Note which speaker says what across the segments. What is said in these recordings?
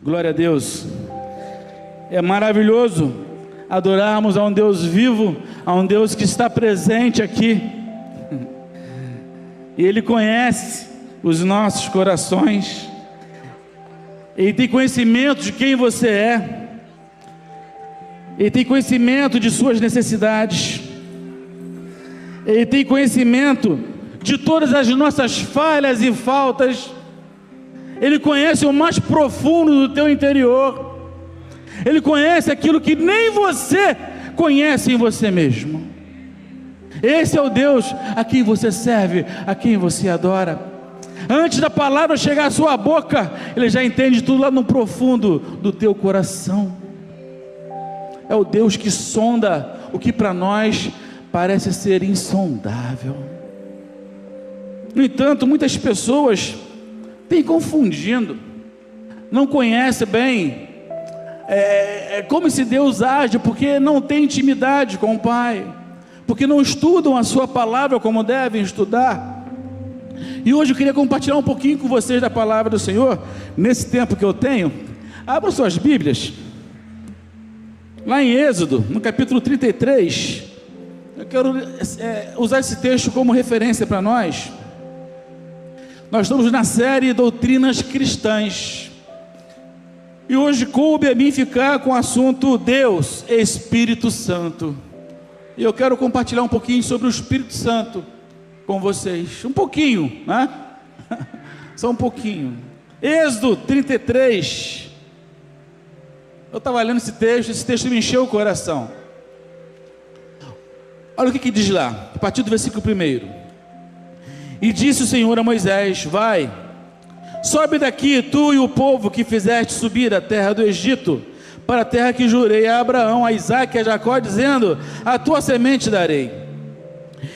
Speaker 1: Glória a Deus. É maravilhoso adorarmos a um Deus vivo, a um Deus que está presente aqui. E Ele conhece os nossos corações. Ele tem conhecimento de quem você é. Ele tem conhecimento de suas necessidades. Ele tem conhecimento de todas as nossas falhas e faltas. Ele conhece o mais profundo do teu interior. Ele conhece aquilo que nem você conhece em você mesmo. Esse é o Deus a quem você serve, a quem você adora. Antes da palavra chegar à sua boca, Ele já entende tudo lá no profundo do teu coração. É o Deus que sonda o que para nós parece ser insondável. No entanto, muitas pessoas têm confundindo, não conhecem bem como esse Deus age, porque não tem intimidade com o Pai, porque não estudam a sua palavra como devem estudar. E hoje eu queria compartilhar um pouquinho com vocês da palavra do Senhor, nesse tempo que eu tenho. Abram suas Bíblias, lá em Êxodo, no capítulo 33, eu quero usar esse texto como referência para nós. Nós estamos na série Doutrinas Cristãs, e hoje coube a mim ficar com o assunto Deus, Espírito Santo. E eu quero compartilhar um pouquinho sobre o Espírito Santo com vocês, um pouquinho, né? Só um pouquinho. Êxodo 33, eu estava lendo esse texto me encheu o coração. Olha o que diz lá, a partir do versículo 1. E disse o Senhor a Moisés: vai, sobe daqui, tu e o povo que fizeste subir da terra do Egito, para a terra que jurei a Abraão, a Isaque e a Jacó, dizendo: a tua semente darei.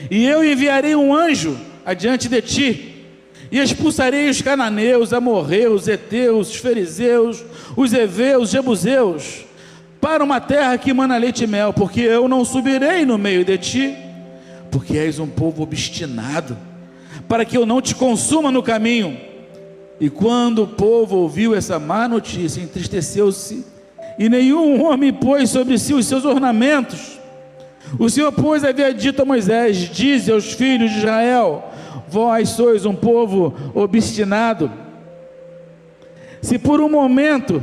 Speaker 1: E eu enviarei um anjo adiante de ti, e expulsarei os cananeus, amorreus, heteus, os fariseus, os heveus, os jebuseus, para uma terra que mana leite e mel, porque eu não subirei no meio de ti, porque és um povo obstinado, para que eu não te consuma no caminho. E quando o povo ouviu essa má notícia, entristeceu-se, e nenhum homem pôs sobre si os seus ornamentos. O Senhor, pois, havia dito a Moisés: dize aos filhos de Israel: vós sois um povo obstinado. Se por um momento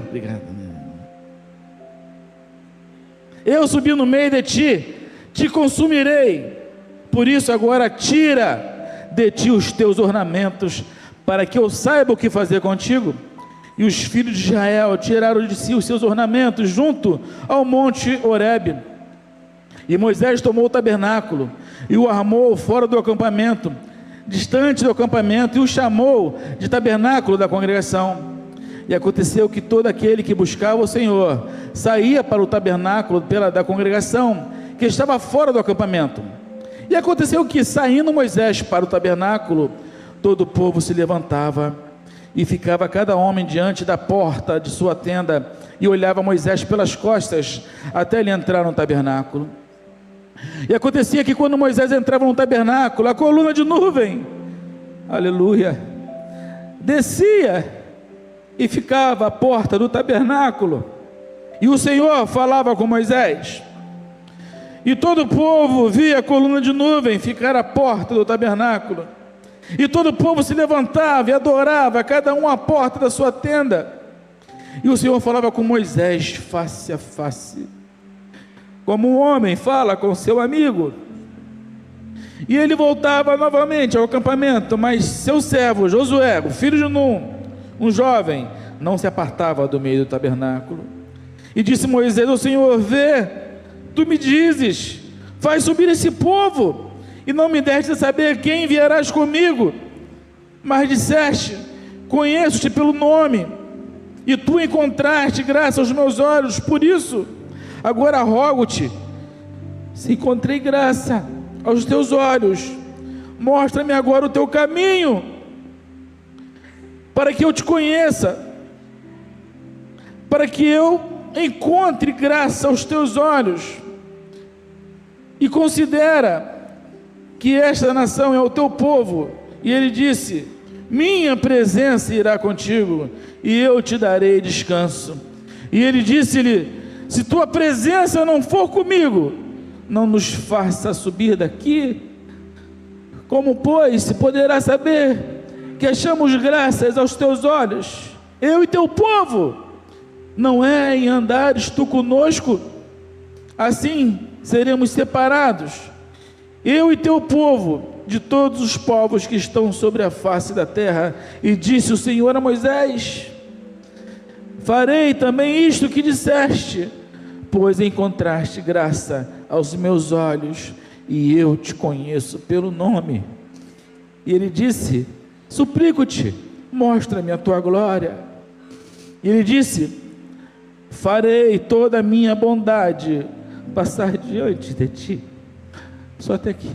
Speaker 1: eu subir no meio de ti, te consumirei. Por isso agora tira de ti os teus ornamentos, para que eu saiba o que fazer contigo. E os filhos de Israel tiraram de si os seus ornamentos junto ao monte Horebe. E Moisés tomou o tabernáculo e o armou fora do acampamento, distante do acampamento, e o chamou de tabernáculo da congregação. E aconteceu que todo aquele que buscava o Senhor saía para o tabernáculo da congregação, que estava fora do acampamento. E aconteceu que, saindo Moisés para o tabernáculo, todo o povo se levantava e ficava cada homem diante da porta de sua tenda, e olhava Moisés pelas costas até ele entrar no tabernáculo. E acontecia que quando Moisés entrava no tabernáculo, a coluna de nuvem, aleluia, descia e ficava à porta do tabernáculo, e o Senhor falava com Moisés. E todo o povo via a coluna de nuvem ficar à porta do tabernáculo, e todo o povo se levantava e adorava, cada um à porta da sua tenda. E o Senhor falava com Moisés face a face, como um homem fala com seu amigo. E ele voltava novamente ao acampamento, mas seu servo Josué, o filho de Num, um jovem, não se apartava do meio do tabernáculo. E disse Moisés ao Senhor: vê, tu me dizes, faz subir esse povo, e não me deste saber quem enviarás comigo, mas disseste: conheço-te pelo nome, e tu encontraste graça aos meus olhos. Por isso agora rogo-te, se encontrei graça aos teus olhos, mostra-me agora o teu caminho, para que eu te conheça, para que eu encontre graça aos teus olhos. E considera que esta nação é o teu povo. E ele disse: minha presença irá contigo, e eu te darei descanso. E ele disse-lhe: se tua presença não for comigo, não nos faça subir daqui. Como, pois, se poderá saber que achamos graças aos teus olhos, eu e teu povo? Não é em andares tu conosco? Assim seremos separados, eu e teu povo, de todos os povos que estão sobre a face da terra. E disse o Senhor a Moisés: farei também isto que disseste, pois encontraste graça aos meus olhos, e eu te conheço pelo nome. E ele disse: suplico-te, mostra-me a tua glória. E ele disse: farei toda a minha bondade passar diante de ti. Só até aqui.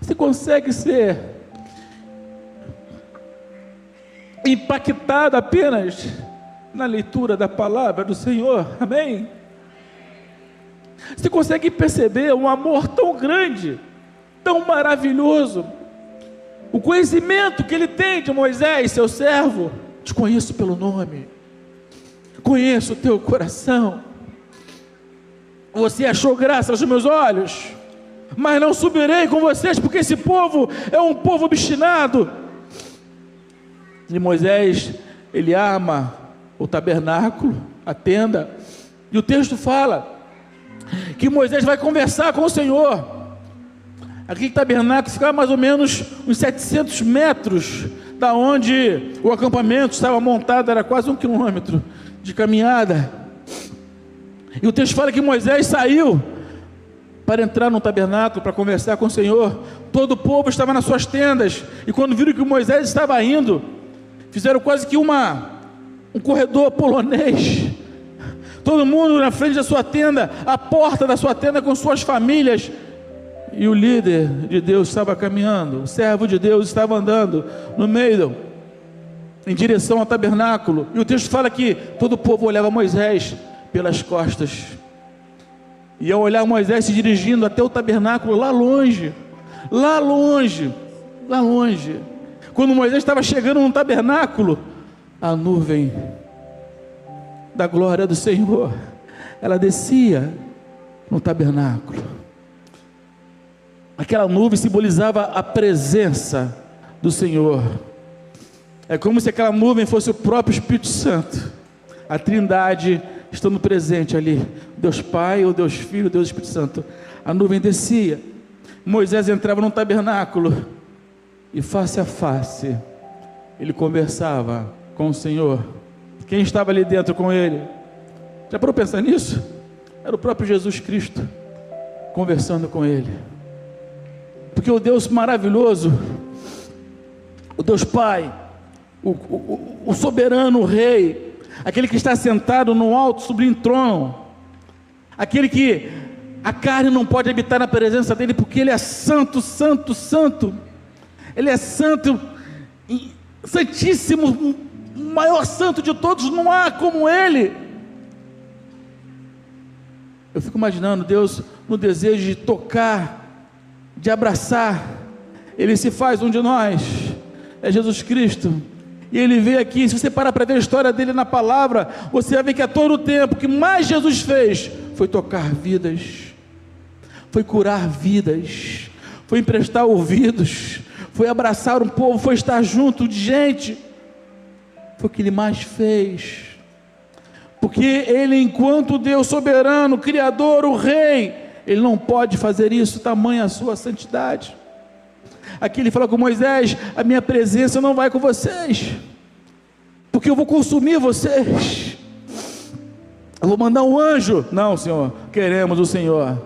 Speaker 1: Você consegue ser impactado apenas na leitura da palavra do Senhor? Amém? Você consegue perceber um amor tão grande, tão maravilhoso, o conhecimento que ele tem de Moisés, seu servo? Te conheço pelo nome, conheço o teu coração. Você achou graça aos meus olhos, mas não subirei com vocês, porque esse povo é um povo obstinado. E Moisés, ele arma o tabernáculo, a tenda, e o texto fala que Moisés vai conversar com o Senhor. Aquele tabernáculo ficava mais ou menos uns 700 metros da onde o acampamento estava montado, era quase 1 quilômetro de caminhada. E o texto fala que Moisés saiu para entrar no tabernáculo, para conversar com o Senhor. Todo o povo estava nas suas tendas, e quando viram que Moisés estava indo, fizeram quase que um corredor polonês, todo mundo na frente da sua tenda, a porta da sua tenda com suas famílias, e o líder de Deus estava caminhando, o servo de Deus estava andando no meio, em direção ao tabernáculo, e o texto fala que todo o povo olhava Moisés pelas costas, e ao olhar Moisés se dirigindo até o tabernáculo, lá longe, quando Moisés estava chegando no tabernáculo, a nuvem da glória do Senhor, ela descia no tabernáculo. Aquela nuvem simbolizava a presença do Senhor. É como se aquela nuvem fosse o próprio Espírito Santo, a Trindade estando presente ali, Deus Pai, o Deus Filho, o Deus Espírito Santo. A nuvem descia, Moisés entrava no tabernáculo, e face a face, ele conversava com o Senhor. Quem estava ali dentro com ele? Já parou para pensar nisso? Era o próprio Jesus Cristo, conversando com ele. Porque o Deus maravilhoso, o Deus Pai, o soberano Rei, aquele que está sentado no alto sublime trono, aquele que a carne não pode habitar na presença dele, porque ele é santo, santo, santo. Ele é santo, santíssimo, o maior santo de todos, não há como ele. Eu fico imaginando Deus no desejo de tocar, de abraçar. Ele se faz um de nós, é Jesus Cristo, e ele veio aqui. Se você parar para ver a história dele na palavra, você vai ver que a todo o tempo, o que mais Jesus fez foi tocar vidas, foi curar vidas, foi emprestar ouvidos, foi abraçar um povo, foi estar junto de gente. Foi o que ele mais fez, porque ele, enquanto Deus soberano, Criador, o Rei, ele não pode fazer isso, tamanha a sua santidade. Aqui ele fala com Moisés: a minha presença não vai com vocês, porque eu vou consumir vocês, eu vou mandar um anjo. Não, Senhor, queremos o Senhor.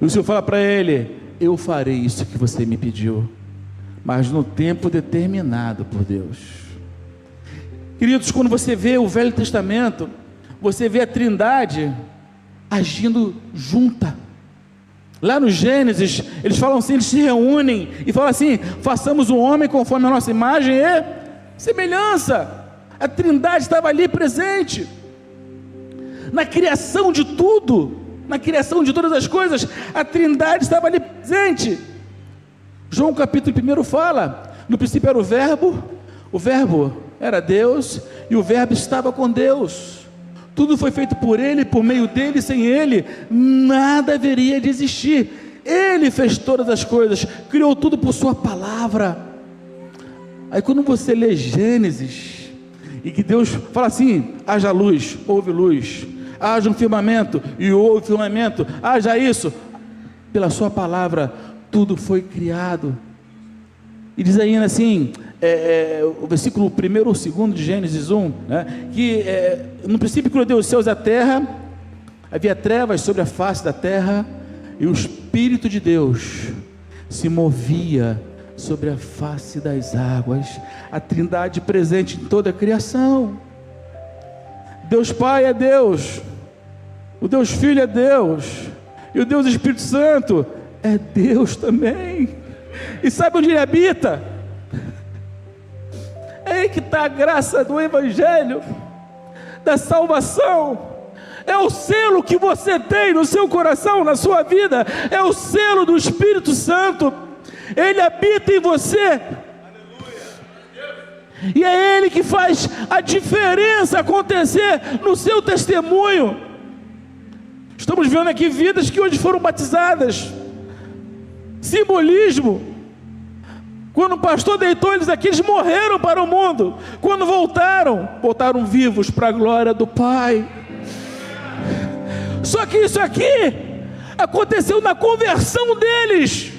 Speaker 1: E o Senhor fala para ele: eu farei isso que você me pediu, mas no tempo determinado por Deus. Queridos, quando você vê o Velho Testamento, você vê a Trindade agindo junta. Lá no Gênesis, eles falam assim, eles se reúnem e falam assim: façamos o homem conforme a nossa imagem e semelhança. A Trindade estava ali presente, na criação de tudo. Na criação de todas as coisas, a Trindade estava ali presente. João capítulo 1 fala: no princípio era o Verbo era Deus, e o Verbo estava com Deus. Tudo foi feito por Ele, por meio dEle, sem Ele nada haveria de existir. Ele fez todas as coisas, criou tudo por sua palavra. Aí quando você lê Gênesis, e que Deus fala assim: haja luz, houve luz, haja um firmamento, e houve firmamento, haja isso, pela sua palavra tudo foi criado. E diz ainda assim, o versículo 1 ou 2 de Gênesis 1, né, que no princípio criou Deus os céus e a terra, havia trevas sobre a face da terra, e o Espírito de Deus se movia sobre a face das águas. A Trindade presente em toda a criação. Deus Pai é Deus, o Deus Filho é Deus, e o Deus Espírito Santo é Deus também. E sabe onde Ele habita? É aí que está a graça do Evangelho, da salvação. É o selo que você tem no seu coração, na sua vida. É o selo do Espírito Santo. Ele habita em você. E é Ele que faz a diferença acontecer no seu testemunho. Estamos vendo aqui vidas que hoje foram batizadas. Simbolismo. Quando o pastor deitou eles aqui, eles morreram para o mundo. Quando voltaram vivos para a glória do Pai. Só que isso aqui aconteceu na conversão deles,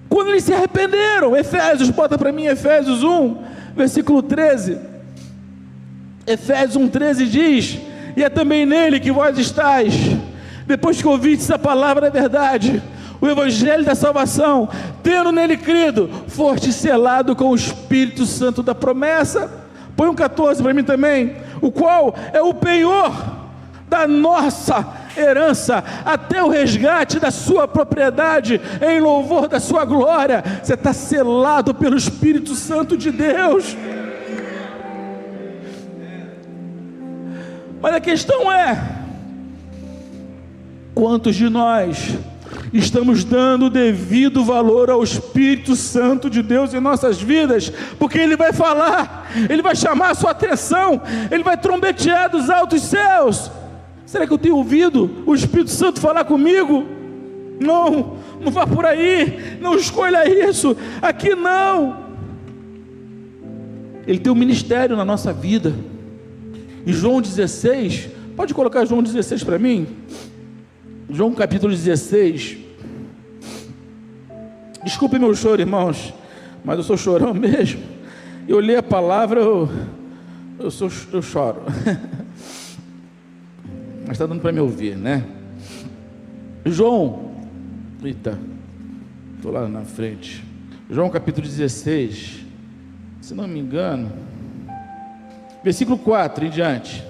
Speaker 1: quando eles se arrependeram. Efésios, bota para mim Efésios 1, versículo 13. Efésios 1,13 diz: e é também nele que vós estáis, depois que ouvistes a palavra da verdade, o evangelho da salvação, tendo nele crido, foste selado com o Espírito Santo da promessa. Põe um 14 para mim também. O qual é o penhor da nossa herança, até o resgate da sua propriedade, em louvor da sua glória. Você está selado pelo Espírito Santo de Deus. Mas a questão é: quantos de nós estamos dando o devido valor ao Espírito Santo de Deus em nossas vidas? Porque Ele vai falar, Ele vai chamar a sua atenção, Ele vai trombetear dos altos céus. Será que eu tenho ouvido o Espírito Santo falar comigo? Não, não vá por aí, não escolha isso, aqui não. Ele tem um ministério na nossa vida. Em João 16, pode colocar João 16 para mim? João capítulo 16. Desculpe meu choro, irmãos, mas eu sou chorão mesmo. Eu leio a palavra, eu choro. Mas está dando para me ouvir, né? João, estou lá na frente. João capítulo 16, se não me engano, versículo 4 em diante.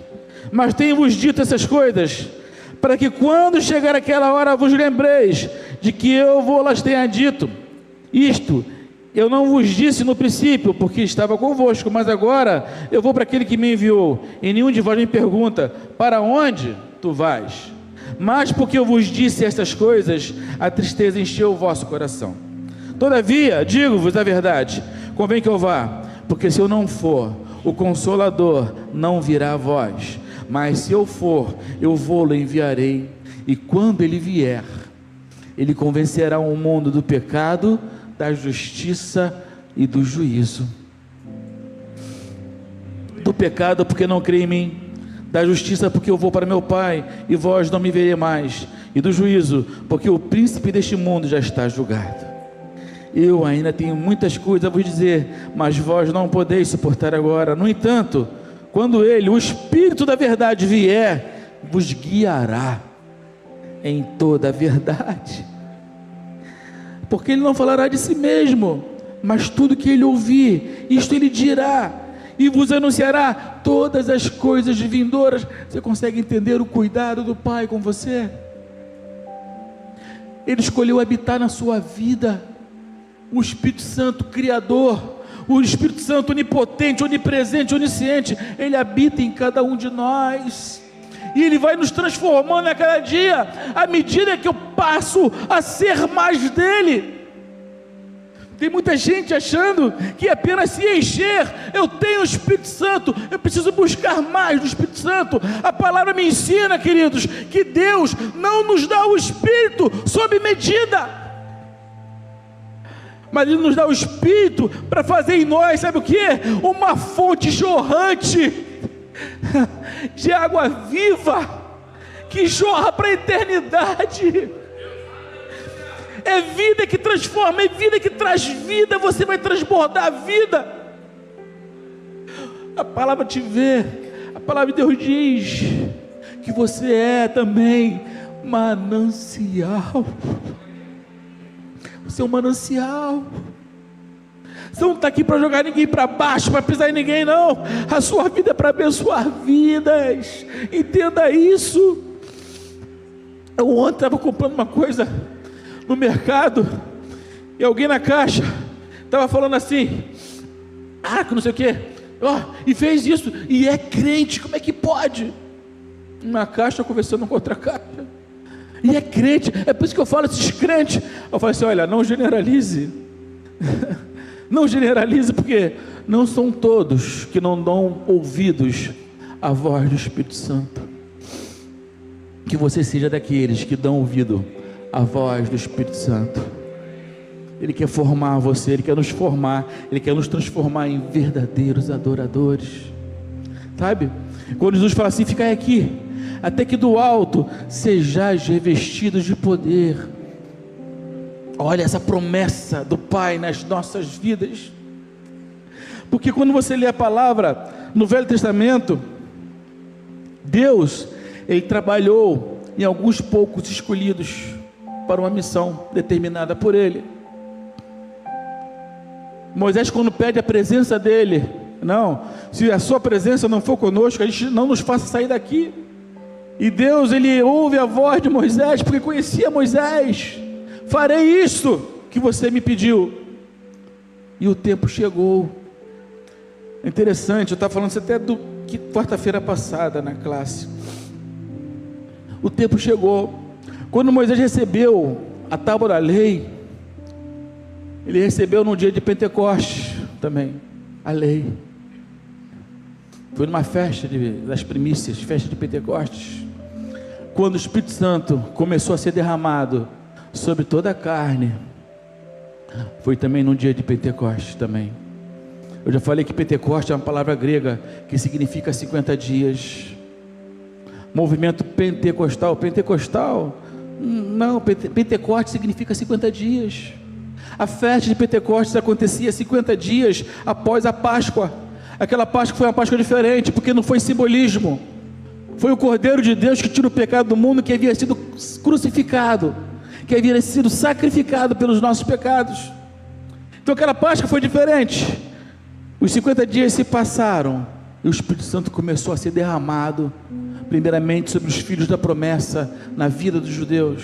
Speaker 1: Mas tenho-vos dito essas coisas, para que quando chegar aquela hora vos lembreis de que eu vos tenha dito. Isto eu não vos disse no princípio, porque estava convosco, mas agora eu vou para aquele que me enviou, e nenhum de vós me pergunta: para onde tu vais? Mas porque eu vos disse estas coisas, a tristeza encheu o vosso coração. Todavia, digo-vos a verdade, convém que eu vá, porque se eu não for, o Consolador não virá a vós, mas se eu for, eu vou-lo enviarei, e quando ele vier, ele convencerá o mundo do pecado, da justiça e do juízo. Do pecado, porque não crê em mim; da justiça, porque eu vou para meu Pai, e vós não me verei mais; e do juízo, porque o príncipe deste mundo já está julgado. Eu ainda tenho muitas coisas a vos dizer, mas vós não podeis suportar agora. No entanto, quando Ele, o Espírito da verdade, vier, vos guiará em toda a verdade. Porque Ele não falará de si mesmo, mas tudo que Ele ouvir, isto Ele dirá, e vos anunciará todas as coisas vindouras. Você consegue entender o cuidado do Pai com você? Ele escolheu habitar na sua vida. O Espírito Santo Criador, o Espírito Santo onipotente, onipresente, onisciente, Ele habita em cada um de nós. e Ele vai nos transformando a cada dia, à medida que eu passo a ser mais dEle. Tem muita gente achando que apenas se encher, eu tenho o Espírito Santo, eu preciso buscar mais do Espírito Santo. A palavra me ensina, queridos, que Deus não nos dá o Espírito sob medida, mas Ele nos dá o Espírito para fazer em nós, sabe o que? Uma fonte jorrante de água viva, que jorra para a eternidade. É vida que transforma, é vida que traz vida, você vai transbordar a vida. A palavra te vê, a palavra de Deus diz que você é também manancial. Você é um manancial. Você não está aqui para jogar ninguém para baixo, para pisar em ninguém, não. A sua vida é para abençoar vidas. Entenda isso. Eu ontem estava comprando uma coisa no mercado, e alguém na caixa estava falando assim, que não sei o que, e fez isso, e é crente, como é que pode? Uma caixa conversando com outra caixa, e é crente. É por isso que eu falo, esses crentes, eu falo assim, olha, não generalize, não generalize, porque não são todos que não dão ouvidos à voz do Espírito Santo. Que você seja daqueles que dão ouvido a voz do Espírito Santo. Ele quer formar você, Ele quer nos formar, Ele quer nos transformar em verdadeiros adoradores, sabe? Quando Jesus fala assim, ficai aqui, até que do alto sejais revestidos de poder. Olha essa promessa do Pai nas nossas vidas, porque quando você lê a palavra no Velho Testamento, Deus, Ele trabalhou em alguns poucos escolhidos para uma missão determinada por Ele. Moisés, quando pede a presença dEle, não, se a sua presença não for conosco, a gente não nos faça sair daqui. E Deus, Ele ouve a voz de Moisés, porque conhecia Moisés. Farei isto que você me pediu. E o tempo chegou. É interessante, eu estava falando isso até quarta-feira passada na classe. O tempo chegou. Quando Moisés recebeu a tábua da lei, ele recebeu no dia de Pentecostes também, a lei. Foi numa festa das primícias, festa de Pentecostes, quando o Espírito Santo começou a ser derramado sobre toda a carne. Foi também no dia de Pentecostes também. Eu já falei que Pentecostes é uma palavra grega que significa 50 dias. Movimento pentecostal, não, Pentecostes significa 50 dias. A festa de Pentecostes acontecia 50 dias após a Páscoa. Aquela Páscoa foi uma Páscoa diferente, porque não foi simbolismo. Foi o Cordeiro de Deus que tira o pecado do mundo, que havia sido crucificado, que havia sido sacrificado pelos nossos pecados. Então aquela Páscoa foi diferente. Os 50 dias se passaram e o Espírito Santo começou a ser derramado, primeiramente sobre os filhos da promessa na vida dos judeus.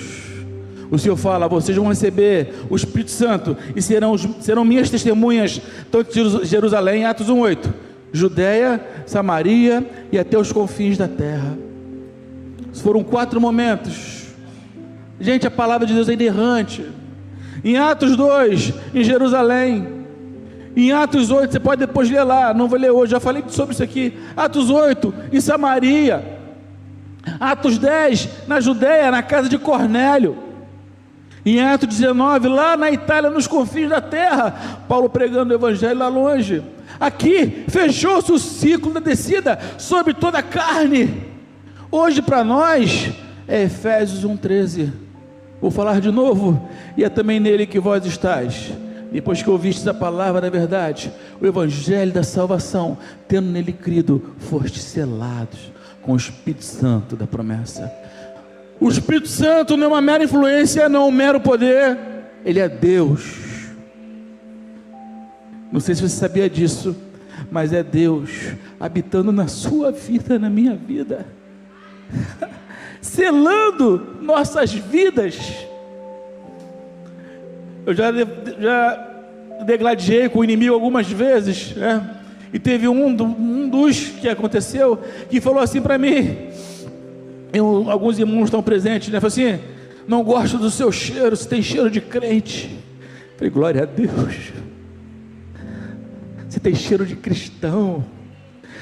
Speaker 1: O Senhor fala, vocês vão receber o Espírito Santo e serão minhas testemunhas, tanto de Jerusalém, Atos 1:8, Judeia, Samaria e até os confins da terra. Foram 4 momentos. Gente, a palavra de Deus é inerrante. Em Atos 2, em Jerusalém. Em Atos 8, você pode depois ler lá, não vou ler hoje, já falei sobre isso aqui. Atos 8, em Samaria. Atos 10, na Judeia, na casa de Cornélio. Em Atos 19, lá na Itália, nos confins da terra, Paulo pregando o evangelho lá longe. Aqui, fechou-se o ciclo da descida sobre toda a carne. Hoje para nós, é Efésios 1:13. Vou falar de novo, e é também nele que vós estáis, depois que ouvistes a palavra da verdade, o evangelho da salvação, tendo nele crido, fostes selados com o Espírito Santo da promessa. O Espírito Santo não é uma mera influência, não é um mero poder, ele é Deus. Não sei se você sabia disso, mas é Deus habitando na sua vida, na minha vida, selando nossas vidas. Eu já degladiei com o inimigo algumas vezes, né? E teve um dos que aconteceu, que falou assim para mim: Alguns irmãos estão presentes, né? Fala assim: não gosto do seu cheiro, você tem cheiro de crente. Eu falei: glória a Deus. Você tem cheiro de cristão,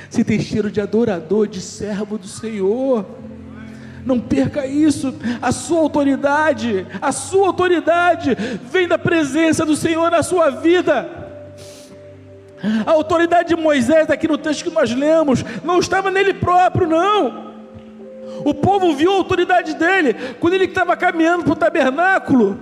Speaker 1: você tem cheiro de adorador, de servo do Senhor. Não perca isso. A sua autoridade vem da presença do Senhor na sua vida. A autoridade de Moisés, aqui no texto que nós lemos, não estava nele próprio, não. O povo viu a autoridade dele quando ele estava caminhando para o tabernáculo,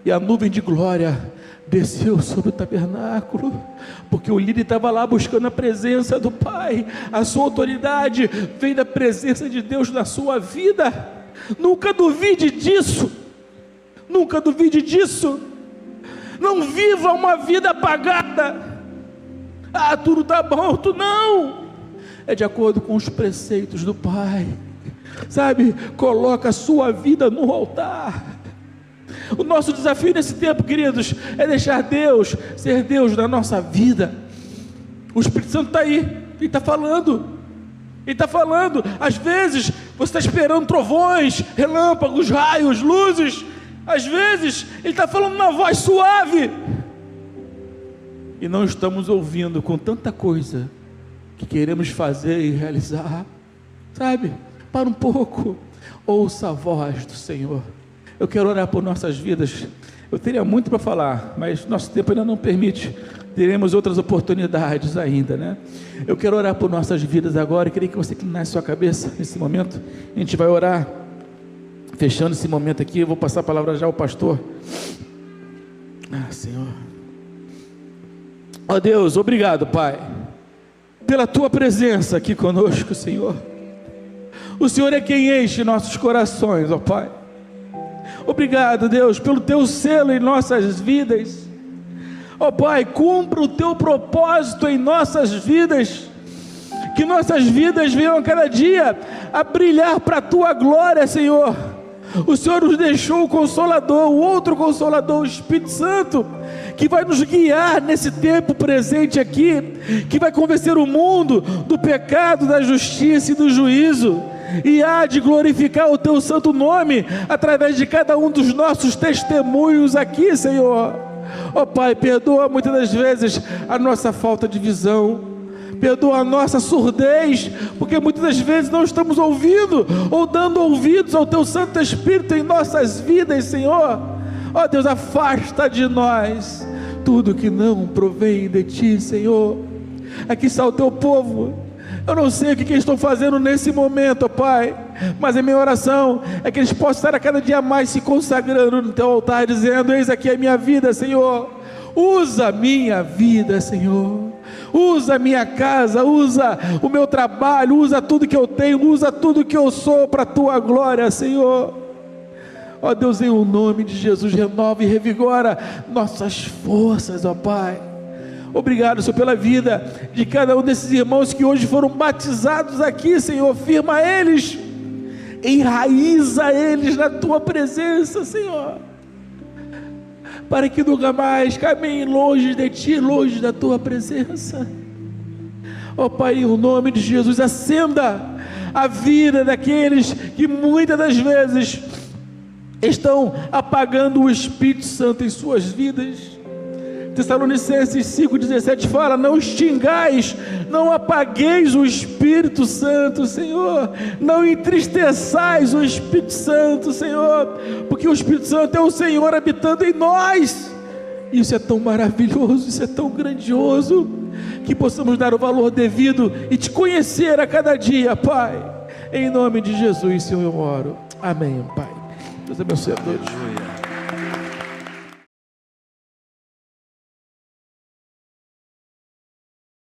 Speaker 1: e a nuvem de glória desceu sobre o tabernáculo, porque o líder estava lá buscando a presença do Pai. A sua autoridade vem da presença de Deus na sua vida. Nunca duvide disso, nunca duvide disso. Não viva uma vida apagada. Tudo está bom, tudo não. É de acordo com os preceitos do Pai, sabe? Coloca a sua vida no altar. O nosso desafio nesse tempo, queridos, é deixar Deus ser Deus na nossa vida. O Espírito Santo está aí, Ele está falando. Ele está falando. Às vezes você está esperando trovões, relâmpagos, raios, luzes. Às vezes Ele está falando na voz suave, e não estamos ouvindo com tanta coisa que queremos fazer e realizar, sabe? Para um pouco, ouça a voz do Senhor. Eu quero orar por nossas vidas. Eu teria muito para falar, mas nosso tempo ainda não permite. Teremos outras oportunidades ainda, né? Eu quero orar por nossas vidas agora. Eu queria que você inclinasse sua cabeça nesse momento. A gente vai orar, fechando esse momento aqui. Eu vou passar a palavra já ao pastor. Senhor. Ó Deus, obrigado, Pai, pela Tua presença aqui conosco, Senhor. O Senhor é quem enche nossos corações, ó Pai. Obrigado, Deus, pelo Teu selo em nossas vidas. Ó Pai, cumpra o Teu propósito em nossas vidas. Que nossas vidas venham a cada dia a brilhar para a Tua glória, Senhor. O Senhor nos deixou o Consolador, o outro Consolador, o Espírito Santo, que vai nos guiar nesse tempo presente aqui, que vai convencer o mundo do pecado, da justiça e do juízo, e há de glorificar o Teu santo nome, através de cada um dos nossos testemunhos aqui, Senhor. Ó Pai, perdoa muitas das vezes a nossa falta de visão, perdoa a nossa surdez, porque muitas das vezes não estamos ouvindo, ou dando ouvidos ao Teu Santo Espírito em nossas vidas, Senhor. Ó Deus, afasta de nós tudo que não provém de Ti, Senhor. Aqui está o Teu povo. Eu não sei o que eles estão fazendo nesse momento, ó Pai, mas a minha oração é que eles possam estar a cada dia mais se consagrando no Teu altar, dizendo: eis aqui a minha vida, Senhor. Usa a minha vida, Senhor. Usa a minha casa, usa o meu trabalho, usa tudo que eu tenho, usa tudo que eu sou para a Tua glória, Senhor. Ó Deus, em o nome de Jesus, renova e revigora nossas forças, ó Pai. Obrigado, Senhor, pela vida de cada um desses irmãos que hoje foram batizados aqui, Senhor. Firma eles, enraiza eles na Tua presença, Senhor, para que nunca mais caminhem longe de Ti, longe da Tua presença. Ó Pai, em o nome de Jesus, acenda a vida daqueles que muitas das vezes estão apagando o Espírito Santo em suas vidas. Tessalonicenses 5,17 fala: não extingais, não apagueis o Espírito Santo, Senhor. Não entristeçais o Espírito Santo, Senhor, porque o Espírito Santo é o Senhor habitando em nós. Isso é tão maravilhoso, isso é tão grandioso, que possamos dar o valor devido e Te conhecer a cada dia, Pai. Em nome de Jesus, Senhor, eu oro. Amém, Pai. Deus abençoe a todos.